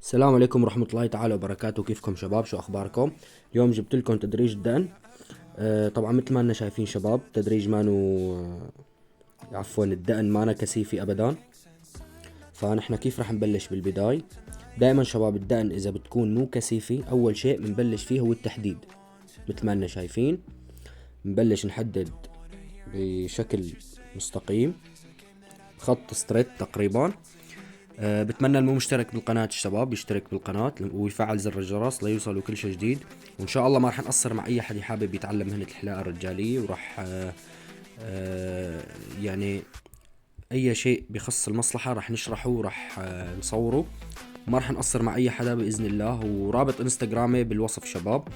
السلام عليكم ورحمة الله تعالى وبركاته. كيفكم شباب؟ شو أخباركم؟ اليوم جبت لكم تدريج الدقن. طبعا مثل ما أننا شايفين شباب، تدريج مانو عفوا الدقن مانا كثيفي أبدا. فنحن كيف رح نبلش بالبداية؟ دائما شباب الدقن إذا بتكون مو كثيفي، أول شيء بنبلش فيه هو التحديد. مثل ما أننا شايفين بنبلش نحدد بشكل مستقيم، خط ستريت تقريبا. بتمنى المو مشترك بالقناة الشباب يشترك بالقناة ويفعل زر الجرس ليوصلوا كل شيء جديد. وإن شاء الله ما رح نقصر مع أي حد حابب يتعلم مهنة الحلاقة الرجالية، ورح يعني أي شيء بخص المصلحة رح نشرحه ورح نصوره. ما رح نقصر مع أي حدا بإذن الله. ورابط انستغرامي بالوصف شباب.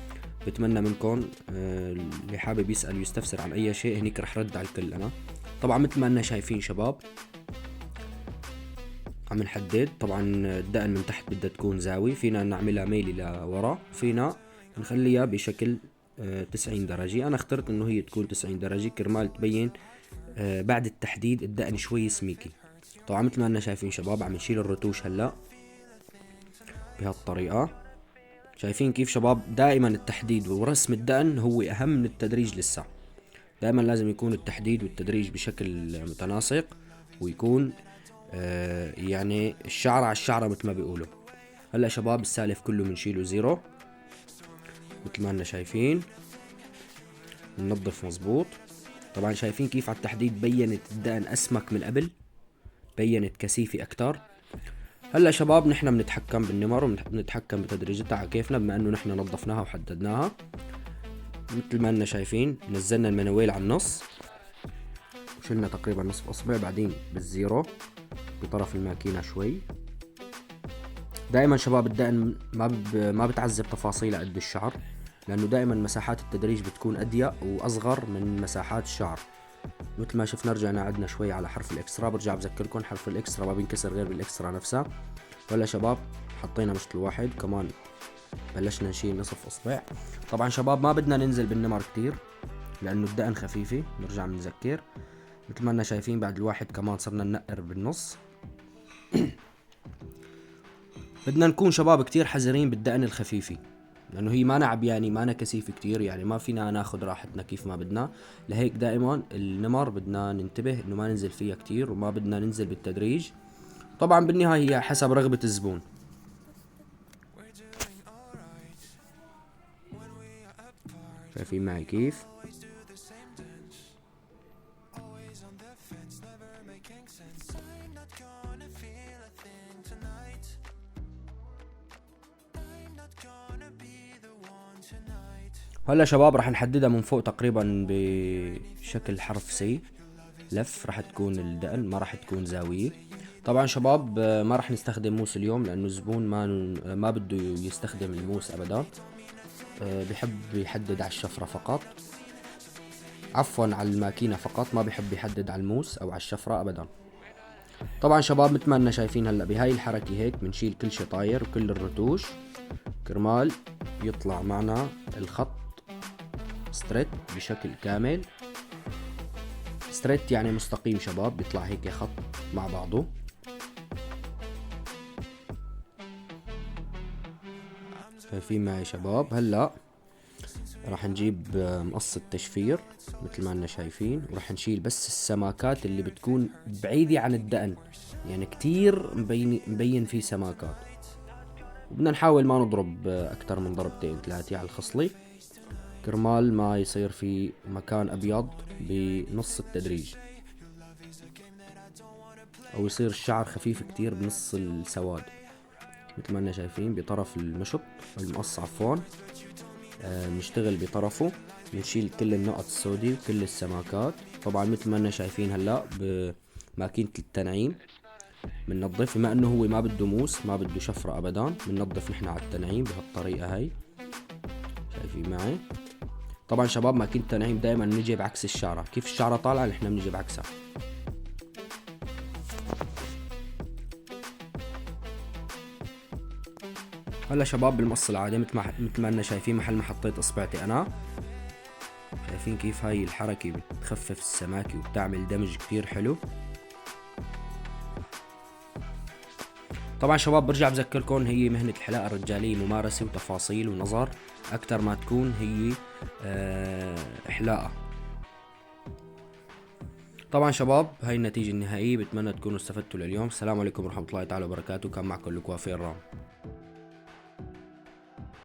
بتمنى منكم اللي حابب يسأل ويستفسر عن أي شيء هنيك رح رد على الكل أنا. طبعا مثل ما أننا شايفين شباب عم نحدد. طبعا الدقن من تحت بدها تكون زاوية، فينا نعملها ميلي لورا، فينا نخليها بشكل 90 درجة. أنا اخترت إنه هي تكون 90 درجة كرمال تبين بعد التحديد الدقن شوي سميكي. طبعا مثل ما أننا شايفين شباب عم نشيل الرتوش هلا بهالطريقة. شايفين كيف شباب؟ دائما التحديد ورسم الدقن هو أهم من التدريج لسه. دائما لازم يكون التحديد والتدريج بشكل متناسق، ويكون يعني الشعر على الشعرة مثل ما بيقولوا. هلا شباب السالف كله بنشيله زيرو مثل ما اننا شايفين، بننظف مزبوط. طبعا شايفين كيف على التحديد بينت الدقن اسمك من قبل، بينت كثيفة اكتر. هلا شباب نحن بنتحكم بالنمر وبنتحكم بتدريجتها على كيفنا، بما انه نحن نظفناها وحددناها. مثل ما اننا شايفين نزلنا المنويل على النص وشلنا تقريبا نصف اصبع، بعدين بالزيرو بطرف الماكينة شوي. دائما شباب الدقن ما بتعذب تفاصيل قد الشعر، لانه دائما مساحات التدريج بتكون اضيق واصغر من مساحات الشعر. مثل ما شفنا رجعنا عدنا شوي على حرف الاكسترا. برجع بذكركم حرف الاكسترا ما بينكسر غير بالاكسترا نفسها. ولا شباب حطينا مشط الواحد كمان، بلشنا نشيل نصف اصبع. طبعا شباب ما بدنا ننزل بالنمر كتير لانه الدقن خفيفة. نرجع بنذكر مثل ما اننا شايفين بعد الواحد كمان صرنا ننقر بالنص. بدنا نكون شباب كتير حذرين بالدقن الخفيفي، لانه هي ما نعب يعني ما كثيفة كتير، يعني ما فينا ناخد راحتنا كيف ما بدنا. لهيك دائما النمر بدنا ننتبه انه ما ننزل فيها كتير وما بدنا ننزل بالتدريج. طبعا بالنهاية هي حسب رغبة الزبون. شايفين معي كيف؟ هلا شباب راح نحددها من فوق تقريبا بشكل حرف سي لف. راح تكون الدقن ما راح تكون زاوية. طبعا شباب ما راح نستخدم موس اليوم لانه الزبون ما بده يستخدم الموس ابدا. بحب يحدد على الشفرة فقط، عفوا على الماكينة فقط، ما بحب يحدد على الموس او على الشفرة ابدا. طبعا شباب مثل ما اننا شايفين هلا بهاي الحركة هيك بنشيل كل شي طاير وكل الرتوش كرمال يطلع معنا الخط ستريت بشكل كامل. ستريت يعني مستقيم شباب، بيطلع هيك خط مع بعضه. شايفين معي شباب؟ هلا راح نجيب مقص التشفير مثل ما اننا شايفين، وراح نشيل بس السماكات اللي بتكون بعيدة عن الدقن، يعني كتير مبين فيه سماكات. وبدنا نحاول ما نضرب اكتر من ضربتين ثلاثة على الخصلة كرمال ما يصير في مكان ابيض بنص التدريج، او يصير الشعر خفيف كتير بنص السواد. مثل ما اننا شايفين بطرف المشط المقص عفوا بنشتغل بطرفه، بنشيل كل النقط السوداء وكل السماكات. طبعا مثل ما اننا شايفين هلا بماكينة التنعيم بننظف، بما انه هو ما بده موس ما بده شفرة ابدا، بننظف نحن على التنعيم بهالطريقة هاي. شايفين معي؟ طبعا شباب ماكينة التنعيم دائما نجي بعكس الشعرة، كيف الشعرة طالعة نحن بنجي بعكسها. هلا شباب بالمقص العادي مثل ما اننا شايفين محل ما حطيت اصبعتي انا، شايفين كيف هاي الحركة بتخفف السماكة وبتعمل دمج كتير حلو. طبعا شباب برجع بذكركم هي مهنة الحلاقة الرجالية ممارسة وتفاصيل ونظر اكتر ما تكون هي حلاقة. طبعا شباب هاي النتيجة النهائية، بتمنى تكونوا استفدتوا لليوم. السلام عليكم ورحمة الله تعالى وبركاته. كان معكم الكوافير رام.